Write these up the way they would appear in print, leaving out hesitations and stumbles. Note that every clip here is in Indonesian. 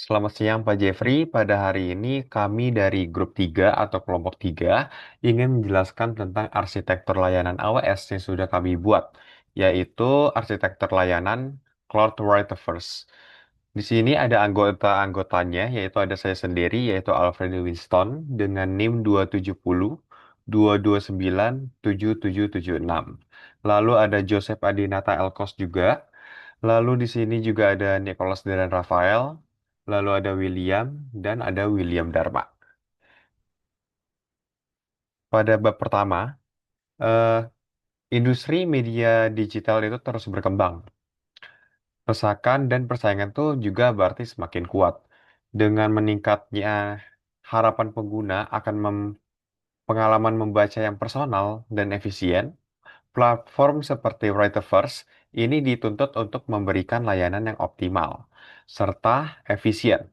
Selamat siang Pak Jeffrey. Pada hari ini kami dari grup 3 atau kelompok 3 ingin menjelaskan tentang arsitektur layanan AWS yang sudah kami buat, yaitu arsitektur layanan Cloud Writerverse. Di sini ada anggota-anggotanya, yaitu ada saya sendiri, yaitu Alfred Winston dengan NIM 270 229 7776. Lalu ada Joseph Adinata Elkos juga. Lalu di sini juga ada Nicholas dan Rafael. Lalu ada William dan ada William Dharma. Pada bab pertama, eh, industri media digital itu terus berkembang. Desakan dan persaingan tuh juga berarti semakin kuat. Dengan meningkatnya harapan pengguna akan pengalaman membaca yang personal dan efisien, platform seperti Writerverse ini dituntut untuk memberikan layanan yang optimal serta efisien.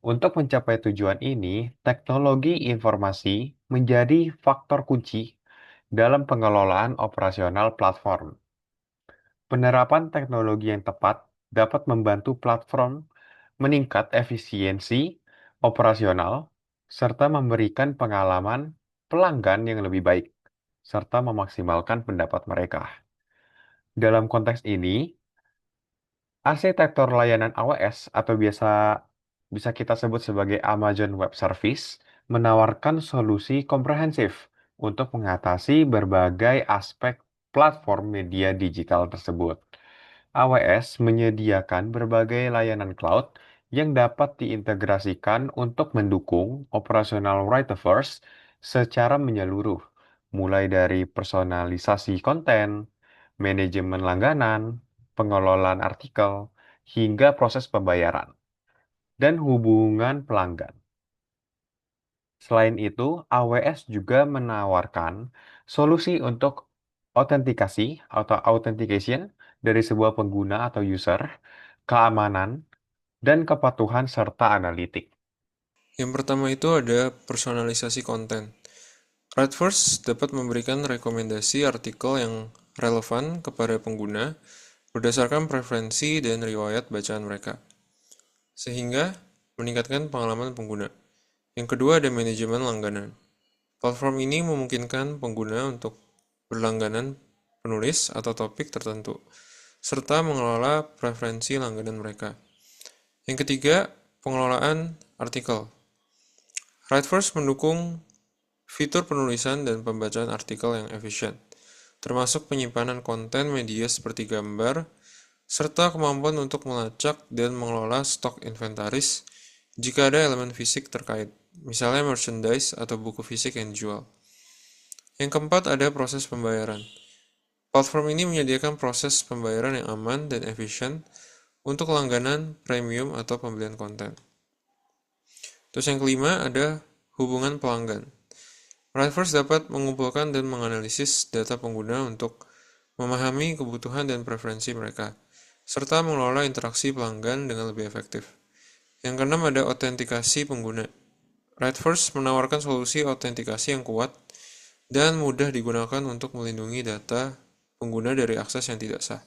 Untuk mencapai tujuan ini, teknologi informasi menjadi faktor kunci dalam pengelolaan operasional platform. Penerapan teknologi yang tepat dapat membantu platform meningkat efisiensi operasional serta memberikan pengalaman pelanggan yang lebih baik, serta memaksimalkan pendapat mereka. Dalam konteks ini, arsitektur layanan AWS atau bisa kita sebut sebagai Amazon Web Service menawarkan solusi komprehensif untuk mengatasi berbagai aspek platform media digital tersebut. AWS menyediakan berbagai layanan cloud yang dapat diintegrasikan untuk mendukung operasional Writerverse secara menyeluruh, mulai dari personalisasi konten, manajemen langganan, pengelolaan artikel, hingga proses pembayaran dan hubungan pelanggan. Selain itu, AWS juga menawarkan solusi untuk autentikasi atau authentication dari sebuah pengguna atau user, keamanan, dan kepatuhan serta analitik. Yang pertama itu ada personalisasi konten. Writeverse dapat memberikan rekomendasi artikel yang relevan kepada pengguna berdasarkan preferensi dan riwayat bacaan mereka, sehingga meningkatkan pengalaman pengguna. Yang kedua ada manajemen langganan. Platform ini memungkinkan pengguna untuk berlangganan penulis atau topik tertentu, serta mengelola preferensi langganan mereka. Yang ketiga, pengelolaan artikel. Writeverse mendukung fitur penulisan dan pembacaan artikel yang efisien, termasuk penyimpanan konten media seperti gambar, serta kemampuan untuk melacak dan mengelola stok inventaris jika ada elemen fisik terkait, misalnya merchandise atau buku fisik yang dijual. Yang keempat ada proses pembayaran. Platform ini menyediakan proses pembayaran yang aman dan efisien untuk langganan premium atau pembelian konten. Terus yang kelima ada hubungan pelanggan. Writeverse dapat mengumpulkan dan menganalisis data pengguna untuk memahami kebutuhan dan preferensi mereka, serta mengelola interaksi pelanggan dengan lebih efektif. Yang keenam ada autentikasi pengguna. Writeverse menawarkan solusi autentikasi yang kuat dan mudah digunakan untuk melindungi data pengguna dari akses yang tidak sah.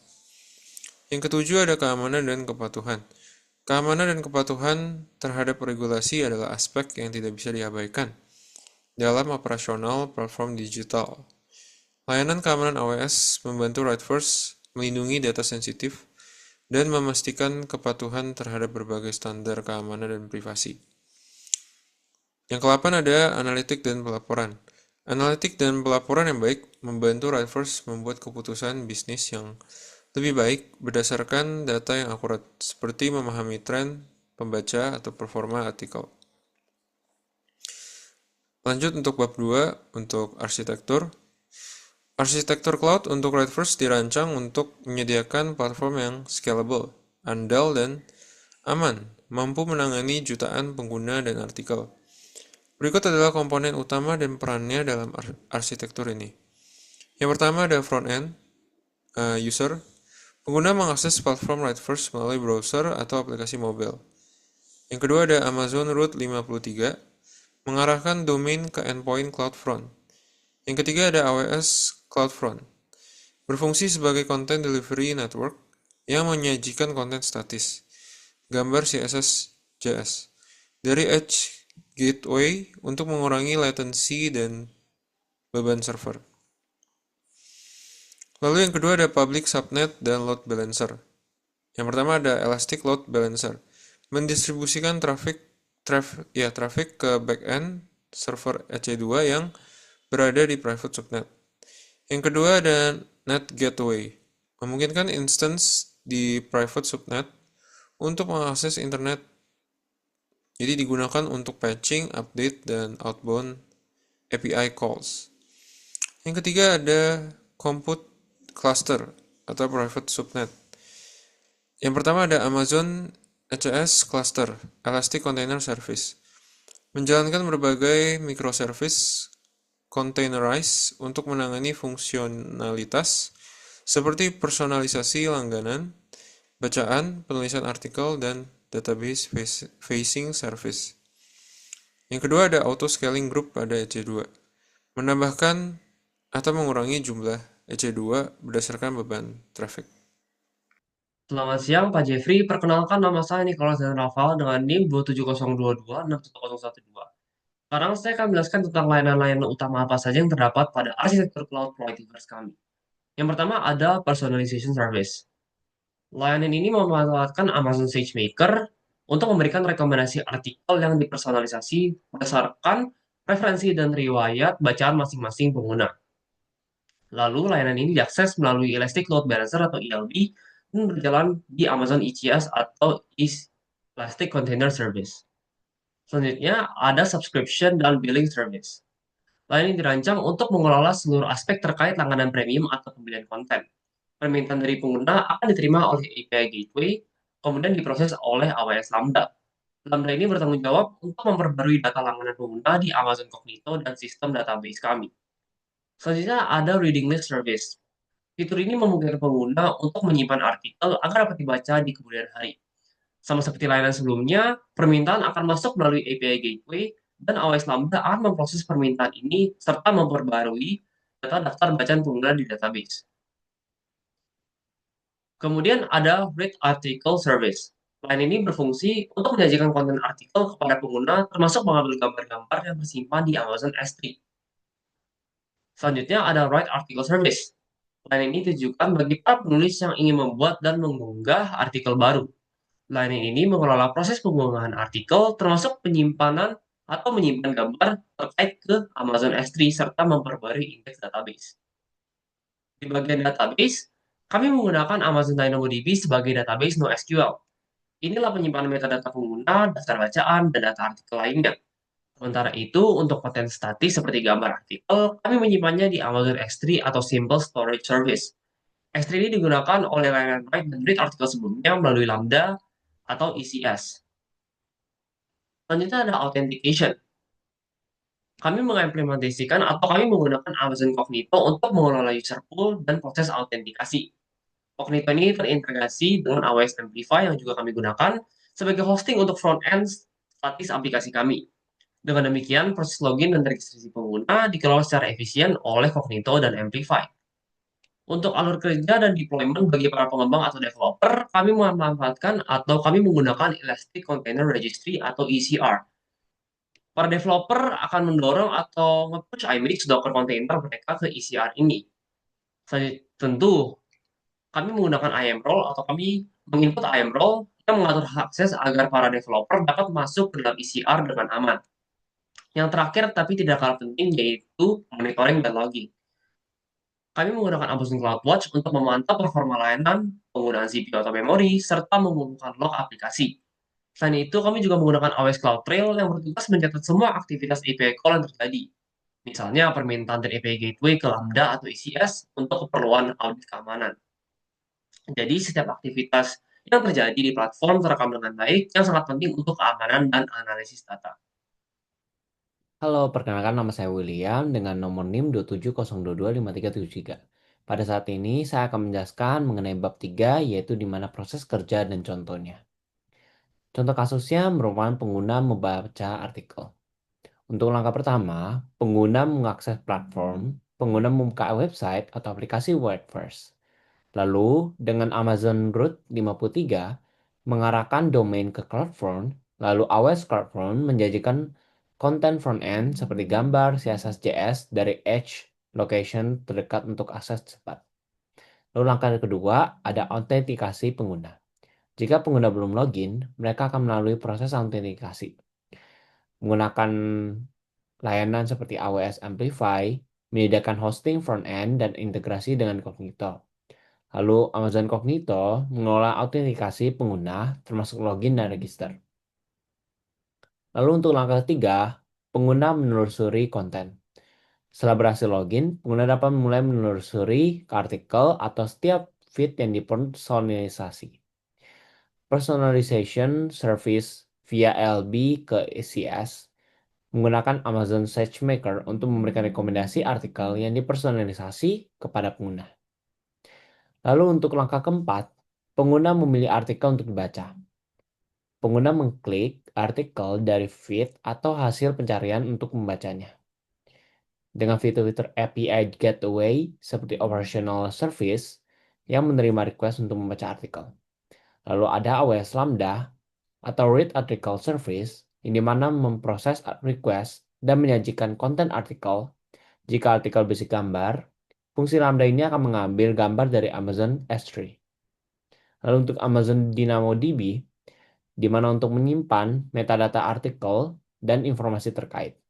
Yang ketujuh ada keamanan dan kepatuhan. Keamanan dan kepatuhan terhadap regulasi adalah aspek yang tidak bisa diabaikan dalam operasional platform digital. Layanan keamanan AWS membantu Writeverse melindungi data sensitif dan memastikan kepatuhan terhadap berbagai standar keamanan dan privasi. Yang ke-8 ada analitik dan pelaporan. Analitik dan pelaporan yang baik membantu Writeverse membuat keputusan bisnis yang lebih baik berdasarkan data yang akurat, seperti memahami tren pembaca atau performa artikel. Lanjut untuk bab 2, untuk arsitektur. Arsitektur cloud untuk Writeverse dirancang untuk menyediakan platform yang scalable, andal, dan aman, mampu menangani jutaan pengguna dan artikel. Berikut adalah komponen utama dan perannya dalam arsitektur ini. Yang pertama ada front-end, user. Pengguna mengakses platform Writeverse melalui browser atau aplikasi mobile. Yang kedua ada Amazon Route 53, mengarahkan domain ke endpoint CloudFront. Yang ketiga ada AWS CloudFront, berfungsi sebagai content delivery network yang menyajikan konten statis, gambar CSS, dari Edge Gateway untuk mengurangi latency dan beban server. Lalu yang kedua ada Public Subnet dan Load Balancer. Yang pertama ada Elastic Load Balancer, mendistribusikan traffic ke backend server EC2 yang berada di private subnet. Yang kedua ada Net Gateway, memungkinkan instance di private subnet untuk mengakses internet. Jadi digunakan untuk patching, update, dan outbound API calls. Yang ketiga ada Compute Cluster atau Private Subnet. Yang pertama ada Amazon ECS Cluster, Elastic Container Service, menjalankan berbagai microservice containerized untuk menangani fungsionalitas seperti personalisasi langganan, bacaan, penulisan artikel, dan database facing service. Yang kedua ada auto scaling group pada EC2, menambahkan atau mengurangi jumlah EC2 berdasarkan beban traffic. Selamat siang Pak Jeffrey, perkenalkan nama saya Nicholas dan Rafael dengan NIM 270226112. Sekarang saya akan menjelaskan tentang layanan-layanan utama apa saja yang terdapat pada arsitektur cloud providers kami. Yang pertama ada personalization service. Layanan ini memanfaatkan Amazon SageMaker untuk memberikan rekomendasi artikel yang dipersonalisasi berdasarkan preferensi dan riwayat bacaan masing-masing pengguna. Lalu layanan ini diakses melalui Elastic Load Balancer atau ELB dan berjalan di Amazon ECS atau Elastic Container Service. Selanjutnya ada subscription dan billing service. Layanan ini dirancang untuk mengelola seluruh aspek terkait langganan premium atau pembelian konten. Permintaan dari pengguna akan diterima oleh API Gateway, kemudian diproses oleh AWS Lambda. Lambda ini bertanggung jawab untuk memperbarui data langganan pengguna di Amazon Cognito dan sistem database kami. Selanjutnya ada reading list service. Fitur ini memungkinkan pengguna untuk menyimpan artikel agar dapat dibaca di kemudian hari. Sama seperti layanan sebelumnya, permintaan akan masuk melalui API Gateway dan AWS Lambda akan memproses permintaan ini serta memperbarui data daftar bacaan pengguna di database. Kemudian ada Read Article Service. Layanan ini berfungsi untuk menyajikan konten artikel kepada pengguna termasuk mengambil gambar-gambar yang tersimpan di Amazon S3. Selanjutnya ada Write Article Service. Layanan ini ditujukan bagi para penulis yang ingin membuat dan mengunggah artikel baru. Layanan ini mengelola proses pengunggahan artikel termasuk penyimpanan atau menyimpan gambar terkait ke Amazon S3 serta memperbarui indeks database. Di bagian database, kami menggunakan Amazon DynamoDB sebagai database NoSQL. Inilah penyimpanan metadata pengguna, daftar bacaan, dan data artikel lainnya. Sementara itu, untuk konten statis seperti gambar artikel, kami menyimpannya di Amazon S3 atau Simple Storage Service. S3 ini digunakan oleh layanan write dan read artikel sebelumnya melalui Lambda atau ECS. Selanjutnya ada authentication. Kami mengimplementasikan atau kami menggunakan Amazon Cognito untuk mengelola user pool dan proses autentikasi. Cognito ini terintegrasi dengan AWS Amplify yang juga kami gunakan sebagai hosting untuk front-end statis aplikasi kami. Dengan demikian, proses login dan registrasi pengguna dikelola secara efisien oleh Cognito dan Amplify. Untuk alur kerja dan deployment bagi para pengembang atau developer, kami memanfaatkan atau kami menggunakan Elastic Container Registry atau ECR. Para developer akan mendorong atau nge-push image Docker container mereka ke ECR ini. Tentu, kami menggunakan IAM role atau kami menginput IAM role yang mengatur akses agar para developer dapat masuk ke dalam ECR dengan aman. Yang terakhir tapi tidak kalah penting yaitu monitoring dan logging. Kami menggunakan Amazon CloudWatch untuk memantau performa layanan, penggunaan CPU atau memori, serta mengumpulkan log aplikasi. Selain itu, kami juga menggunakan AWS CloudTrail yang bertugas mencatat semua aktivitas API call yang terjadi. Misalnya permintaan dari API Gateway ke Lambda atau ECS untuk keperluan audit keamanan. Jadi setiap aktivitas yang terjadi di platform terekam dengan baik yang sangat penting untuk keamanan dan analisis data. Halo, perkenalkan nama saya William dengan nomor NIM 270225373. Pada saat ini saya akan menjelaskan mengenai bab 3 yaitu di mana proses kerja dan contohnya. Contoh kasusnya merupakan pengguna membaca artikel. Untuk langkah pertama, pengguna mengakses platform, pengguna membuka website atau aplikasi web first. Lalu, dengan Amazon Route 53, mengarahkan domain ke CloudFront, Lalu AWS CloudFront menjanjikan konten front-end seperti gambar, CSS/JS dari edge location terdekat untuk akses cepat. Lalu langkah kedua ada autentikasi pengguna. Jika pengguna belum login, mereka akan melalui proses autentikasi menggunakan layanan seperti AWS Amplify, menyediakan hosting front-end dan integrasi dengan Cognito. Lalu Amazon Cognito mengelola autentikasi pengguna termasuk login dan register. Lalu untuk langkah ketiga, pengguna menelusuri konten. Setelah berhasil login, pengguna dapat mulai menelusuri ke artikel atau setiap feed yang dipersonalisasi. Personalization Service via LB ke ECS menggunakan Amazon SageMaker untuk memberikan rekomendasi artikel yang dipersonalisasi kepada pengguna. Lalu untuk langkah keempat, pengguna memilih artikel untuk dibaca. Pengguna mengklik artikel dari feed atau hasil pencarian untuk membacanya. Dengan fitur-fitur API Gateway seperti Operational Service yang menerima request untuk membaca artikel. Lalu ada AWS Lambda atau Read Article Service yang dimana memproses request dan menyajikan konten artikel. Jika artikel berisi gambar, fungsi Lambda ini akan mengambil gambar dari Amazon S3. Lalu untuk Amazon DynamoDB, di mana untuk menyimpan metadata artikel dan informasi terkait.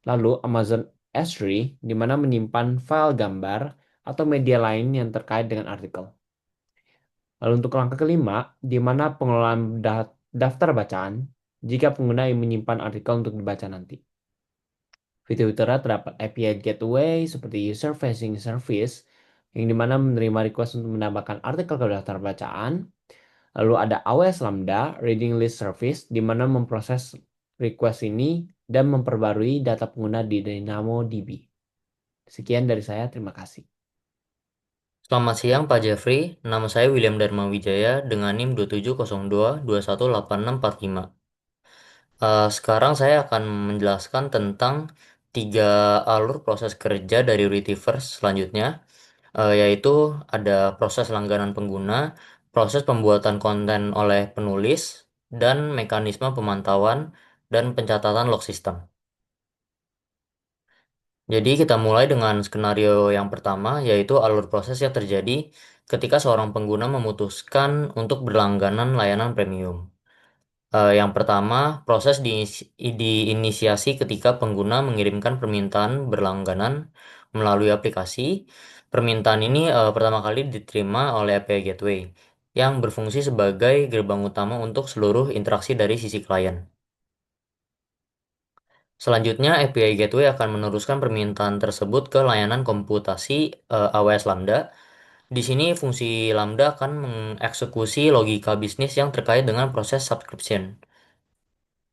Lalu Amazon S3, di mana menyimpan file gambar atau media lain yang terkait dengan artikel. Lalu untuk langkah kelima, di mana pengelolaan daftar bacaan jika pengguna yang menyimpan artikel untuk dibaca nanti. Fitur-fiturnya terdapat API Gateway seperti User Facing Service yang dimana menerima request untuk menambahkan artikel ke daftar bacaan. Lalu ada AWS Lambda Reading List Service di mana memproses request ini dan memperbarui data pengguna di DynamoDB. Sekian dari saya, terima kasih. Selamat siang Pak Jeffrey, nama saya William Dharma Wijaya dengan NIM 2702218645. Sekarang saya akan menjelaskan tentang tiga alur proses kerja dari Readverse selanjutnya, yaitu ada proses langganan pengguna, proses pembuatan konten oleh penulis, dan mekanisme pemantauan dan pencatatan log sistem. Jadi kita mulai dengan skenario yang pertama, yaitu alur proses yang terjadi ketika seorang pengguna memutuskan untuk berlangganan layanan premium. Yang pertama, proses diinisiasi ketika pengguna mengirimkan permintaan berlangganan melalui aplikasi. Permintaan ini pertama kali diterima oleh API Gateway, yang berfungsi sebagai gerbang utama untuk seluruh interaksi dari sisi klien. Selanjutnya, API Gateway akan meneruskan permintaan tersebut ke layanan komputasi AWS Lambda. Di sini fungsi Lambda akan mengeksekusi logika bisnis yang terkait dengan proses subscription.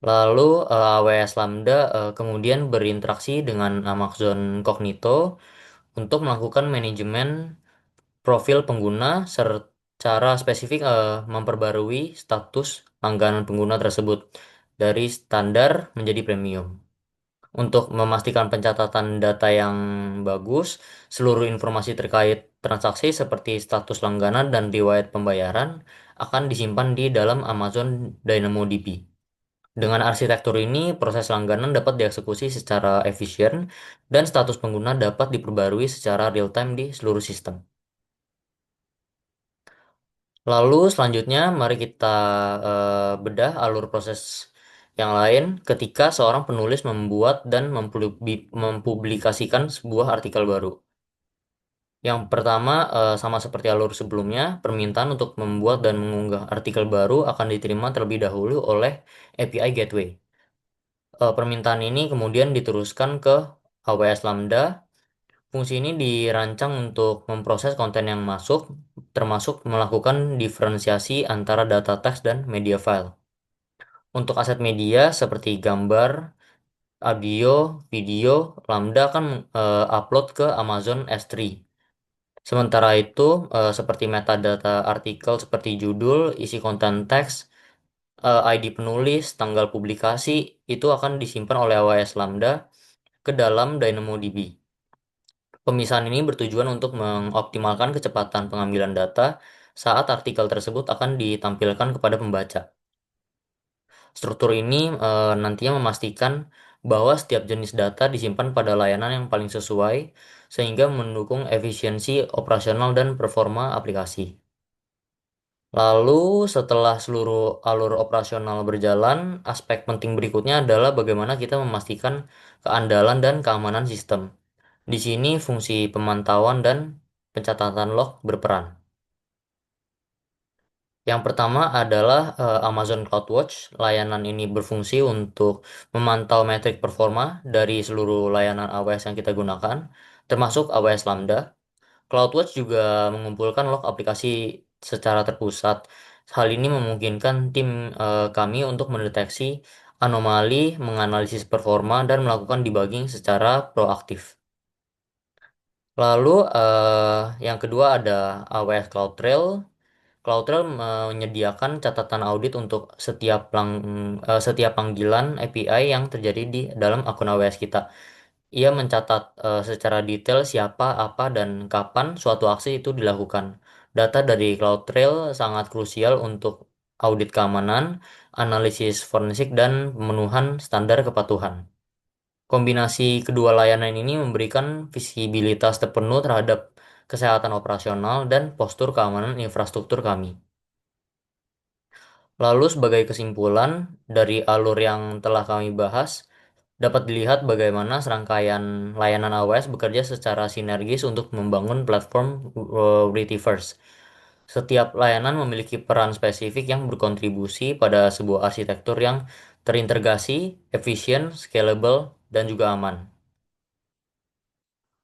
Lalu AWS Lambda kemudian berinteraksi dengan Amazon Cognito untuk melakukan manajemen profil pengguna secara spesifik memperbarui status langganan pengguna tersebut dari standar menjadi premium. Untuk memastikan pencatatan data yang bagus, seluruh informasi terkait transaksi seperti status langganan dan riwayat pembayaran akan disimpan di dalam Amazon DynamoDB. Dengan arsitektur ini, proses langganan dapat dieksekusi secara efisien dan status pengguna dapat diperbarui secara real-time di seluruh sistem. Lalu selanjutnya, mari kita bedah alur proses yang lain ketika seorang penulis membuat dan mempublikasikan sebuah artikel baru. Yang pertama, sama seperti alur sebelumnya, permintaan untuk membuat dan mengunggah artikel baru akan diterima terlebih dahulu oleh API Gateway. Permintaan ini kemudian diteruskan ke AWS Lambda. Fungsi ini dirancang untuk memproses konten yang masuk, termasuk melakukan diferensiasi antara data teks dan media file. Untuk aset media seperti gambar, audio, video, Lambda akan upload ke Amazon S3. Sementara itu, seperti metadata artikel seperti judul, isi konten teks, ID penulis, tanggal publikasi, itu akan disimpan oleh AWS Lambda ke dalam DynamoDB. Pemisahan ini bertujuan untuk mengoptimalkan kecepatan pengambilan data saat artikel tersebut akan ditampilkan kepada pembaca. Struktur ini nantinya memastikan bahwa setiap jenis data disimpan pada layanan yang paling sesuai, sehingga mendukung efisiensi operasional dan performa aplikasi. Lalu, setelah seluruh alur operasional berjalan, aspek penting berikutnya adalah bagaimana kita memastikan keandalan dan keamanan sistem. Di sini fungsi pemantauan dan pencatatan log berperan. Yang pertama adalah Amazon CloudWatch. Layanan ini berfungsi untuk memantau metrik performa dari seluruh layanan AWS yang kita gunakan, termasuk AWS Lambda. CloudWatch juga mengumpulkan log aplikasi secara terpusat. Hal ini memungkinkan tim kami untuk mendeteksi anomali, menganalisis performa, dan melakukan debugging secara proaktif. Lalu yang kedua ada AWS CloudTrail. CloudTrail menyediakan catatan audit untuk setiap panggilan API yang terjadi di dalam akun AWS kita. Ia mencatat secara detail siapa, apa, dan kapan suatu aksi itu dilakukan. Data dari CloudTrail sangat krusial untuk audit keamanan, analisis forensik, dan pemenuhan standar kepatuhan. Kombinasi kedua layanan ini memberikan visibilitas terpenuh terhadap kesehatan operasional dan postur keamanan infrastruktur kami. Lalu sebagai kesimpulan dari alur yang telah kami bahas, dapat dilihat bagaimana serangkaian layanan AWS bekerja secara sinergis untuk membangun platform Readifirst. Setiap layanan memiliki peran spesifik yang berkontribusi pada sebuah arsitektur yang terintegrasi, efisien, scalable, dan juga aman.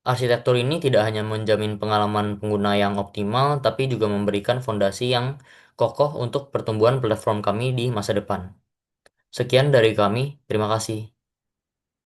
Arsitektur ini tidak hanya menjamin pengalaman pengguna yang optimal, tapi juga memberikan fondasi yang kokoh untuk pertumbuhan platform kami di masa depan. Sekian dari kami, terima kasih.